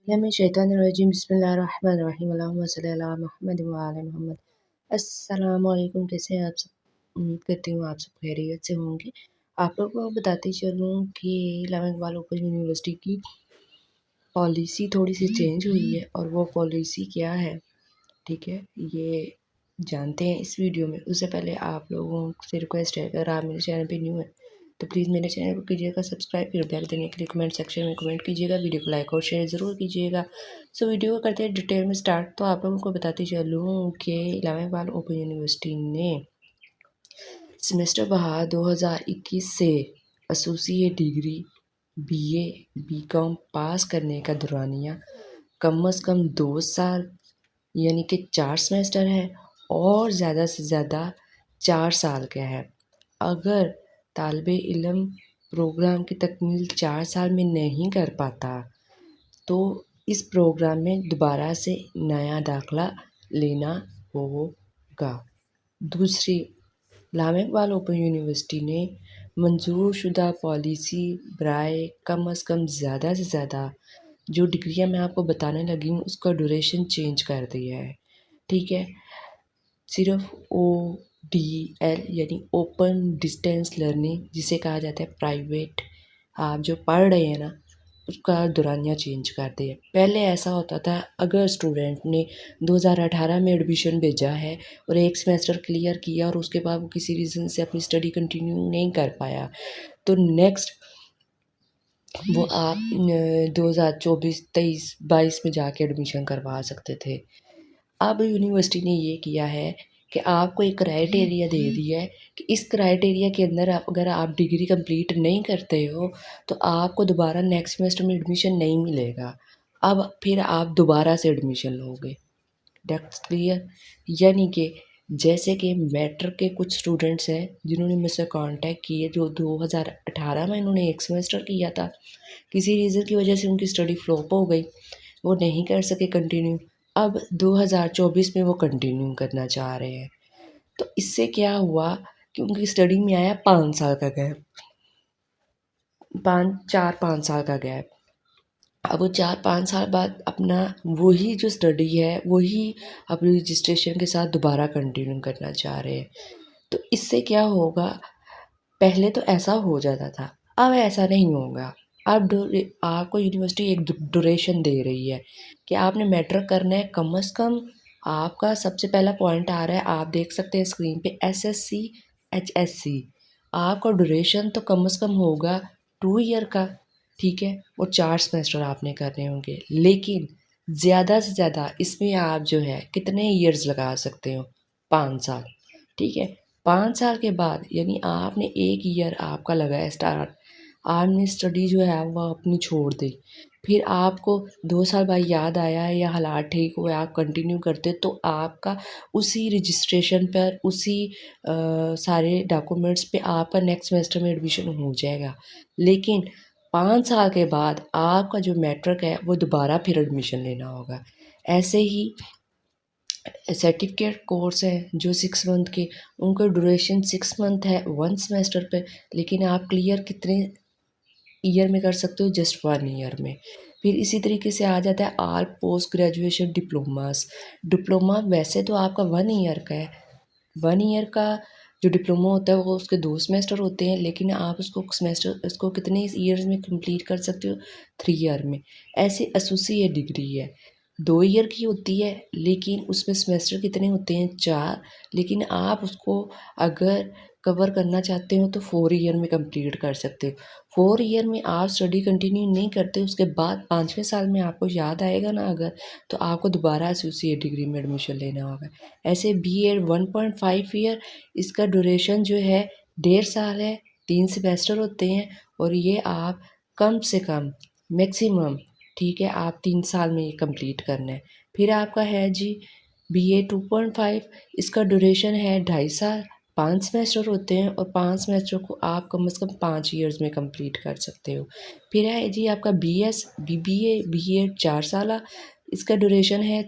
मिनशैतानिर्रजीम बिस्मिल्लाहिर्रहमानिर्रहीम अल्लाहुम्मा सल्ली अला मुहम्मद व आले मोहम्मद। अस्सलाम वालेकुम, कैसे हैं आप सब? उम्मीद करती हूँ आप सब खैरियत से होंगे। आप लोगों को बताती चलूँ कि इलामा इकबाल ओपन यूनिवर्सिटी की पॉलिसी थोड़ी सी चेंज हुई है और वो पॉलिसी क्या है, ठीक है, ये जानते हैं इस वीडियो में। उससे पहले आप लोगों से रिक्वेस्ट है, अगर आप मेरे चैनल पे न्यू हैं तो प्लीज़ मेरे चैनल को कीजिएगा सब्सक्राइब, फिर बेल देने के लिए कमेंट सेक्शन में कमेंट कीजिएगा, वीडियो को लाइक और शेयर ज़रूर कीजिएगा। सो वीडियो को करते हैं डिटेल में स्टार्ट। तो आप लोगों को बताती चलूँ कि इलामा इकबाल ओपन यूनिवर्सिटी ने सेमेस्टर बहार 2021 से associate degree BA BCom pass करने का दौरानिया कम अज़ कम 2 साल यानी कि 4 सेमेस्टर है और ज़्यादा से ज़्यादा 4 साल का है। अगर तालिबे इल्म प्रोग्राम की तकमील 4 साल में नहीं कर पाता तो इस प्रोग्राम में दोबारा से नया दाखिला लेना होगा। दूसरी, इलामा इकबाल ओपन यूनिवर्सिटी ने मंजूर शुदा पॉलिसी बराए कम अज़ कम ज़्यादा से ज़्यादा जो डिग्रियाँ मैं आपको बताने लगी हूँ उसका ड्यूरेशन चेंज कर दिया है, ठीक है। सिर्फ ODL यानी ओपन डिस्टेंस लर्निंग जिसे कहा जाता है प्राइवेट, आप जो पढ़ रहे हैं ना उसका दौरानिया चेंज कर दिया। पहले ऐसा होता था, अगर स्टूडेंट ने 2018 में एडमिशन भेजा है और एक सेमेस्टर क्लियर किया और उसके बाद वो किसी रीज़न से अपनी स्टडी कंटिन्यू नहीं कर पाया तो नेक्स्ट वो आप 2024, 23, 22 में जाके एडमिशन करवा सकते थे। अब यूनिवर्सिटी ने ये किया है कि आपको एक क्राइटेरिया दे दिया है कि इस क्राइटेरिया के अंदर अगर आप डिग्री कंप्लीट नहीं करते हो तो आपको दोबारा नेक्स्ट सेमेस्टर में एडमिशन नहीं मिलेगा। अब फिर आप दोबारा से एडमिशन लोगे। That's clear. यानी कि जैसे कि मैट्रिक के कुछ स्टूडेंट्स हैं जिन्होंने मुझसे कांटेक्ट किए, जो 2018 में इन्होंने एक सेमेस्टर किया था, किसी रीज़न की वजह से उनकी स्टडी फ्लॉप हो गई, वो नहीं कर सके कंटिन्यू। अब 2024 में वो कंटिन्यू करना चाह रहे हैं। तो इससे क्या हुआ कि उनकी स्टडी में आया 5 साल का गैप, 5 साल का गैप। अब वो 4-5 साल बाद अपना वही जो स्टडी है वही अपनी रजिस्ट्रेशन के साथ दोबारा कंटिन्यू करना चाह रहे हैं। तो इससे क्या होगा, पहले तो ऐसा हो जाता था, अब ऐसा नहीं होगा। अब आपको यूनिवर्सिटी एक ड्यूरेशन दे रही है कि आपने मैट्रिक करना है कम अज़ कम। आपका सबसे पहला पॉइंट आ रहा है, आप देख सकते हैं स्क्रीन पे, SSC HSC। आपका ड्यूरेशन तो कम अज़ कम होगा 2 ईयर का, ठीक है, और 4 सेमेस्टर आपने करने होंगे। लेकिन ज़्यादा से ज़्यादा इसमें आप जो है कितने ईयर्स लगा सकते हो, 5 साल, ठीक है। 5 साल के बाद यानी आपने 1 ईयर आपका लगाया स्टार्ट, आपने स्टडी जो है वो अपनी छोड़ दी, फिर आपको 2 साल बाद याद आया या हालात ठीक हुए आप कंटिन्यू करते तो आपका उसी रजिस्ट्रेशन पर उसी सारे डॉक्यूमेंट्स पे आपका नेक्स्ट सेमेस्टर में एडमिशन हो जाएगा। लेकिन 5 साल के बाद आपका जो मैट्रिक है वो दोबारा फिर एडमिशन लेना होगा। ऐसे ही सर्टिफिकेट कोर्स हैं जो 6 मंथ के, उनका ड्यूरेशन 6 मंथ है 1 सेमेस्टर पे, लेकिन आप क्लियर कितने ईयर में कर सकते हो, जस्ट 1 ईयर में। फिर इसी तरीके से आ जाता है all post graduation diplomas. Diploma वैसे तो आपका 1 ईयर का है, 1 ईयर का जो डिप्लोमा होता है वो उसके 2 सेमेस्टर होते हैं, लेकिन आप उसको कितने ईयर्स में कंप्लीट कर सकते हो, 3 ईयर में। ऐसे एसोसिएट डिग्री है, 2 ईयर की होती है लेकिन उसमें सेमेस्टर कितने होते हैं, 4। लेकिन आप उसको अगर कवर करना चाहते हो तो 4 ईयर में कंप्लीट कर सकते हो। 4 ईयर में आप स्टडी कंटिन्यू नहीं करते, उसके बाद 5वें साल में आपको याद आएगा ना अगर, तो आपको दोबारा एसोसिएट डिग्री में एडमिशन लेना होगा। ऐसे BEd 1.5 ईयर, इसका ड्यूरेशन जो है 1.5 साल है, 3 सेमेस्टर होते हैं और ये आप कम से कम मैक्सिमम, ठीक है, आप 3 साल में ये कंप्लीट करना है। फिर आपका है जी BA 2.5, इसका ड्यूरेशन है 2.5 साल, 5 सेमेस्टर होते हैं और 5 सेमेस्टर को आप कम से कम 5 ईयर्स में कंप्लीट कर सकते हो। फिर है जी आपका BS BBA BEd 4 साल, इसका ड्यूरेशन है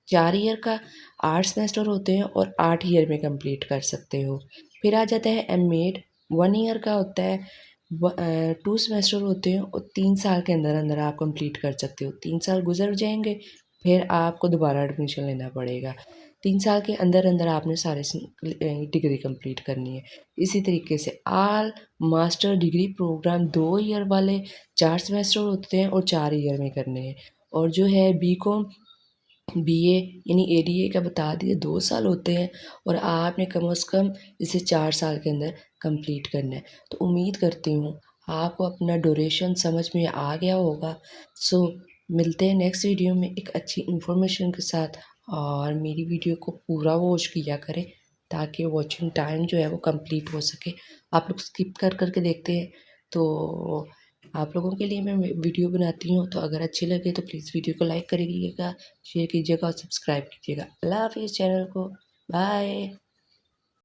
4 ईयर का, 8 सेमेस्टर होते हैं और 8 ईयर में कंप्लीट कर सकते हो। फिर आ जाता है MEd, 1 ईयर का होता है, 2 सेमेस्टर होते हैं और 3 साल के अंदर-अंदर आप कंप्लीट कर सकते हो। 3 साल गुज़र जाएँगे, फिर आपको दोबारा एडमिशन लेना पड़ेगा। 3 साल के अंदर-अंदर आपने सारे डिग्री कंप्लीट करनी है। इसी तरीके से all master degree programme 2 year वाले 4 सेमेस्टर होते हैं और 4 ईयर में करने हैं। और जो है बीकॉम बीए यानी एडीए का बता दिए 2 साल होते हैं और आपने कम से कम इसे 4 साल के अंदर कंप्लीट करना है। तो उम्मीद करती हूँ आपको अपना ड्यूरेशन समझ में आ गया होगा। सो मिलते हैं नेक्स्ट वीडियो में एक अच्छी इन्फॉर्मेशन के साथ और मेरी वीडियो को पूरा वॉच किया करें ताकि वॉचिंग टाइम जो है वो कंप्लीट हो सके। आप लोग स्किप कर के देखते हैं तो आप लोगों के लिए मैं वीडियो बनाती हूँ, तो अगर अच्छी लगे तो प्लीज़ वीडियो को लाइक करिएगा, शेयर कीजिएगा और सब्सक्राइब कीजिएगा। अल्लाह हाफ़िज़ चैनल को। बाय।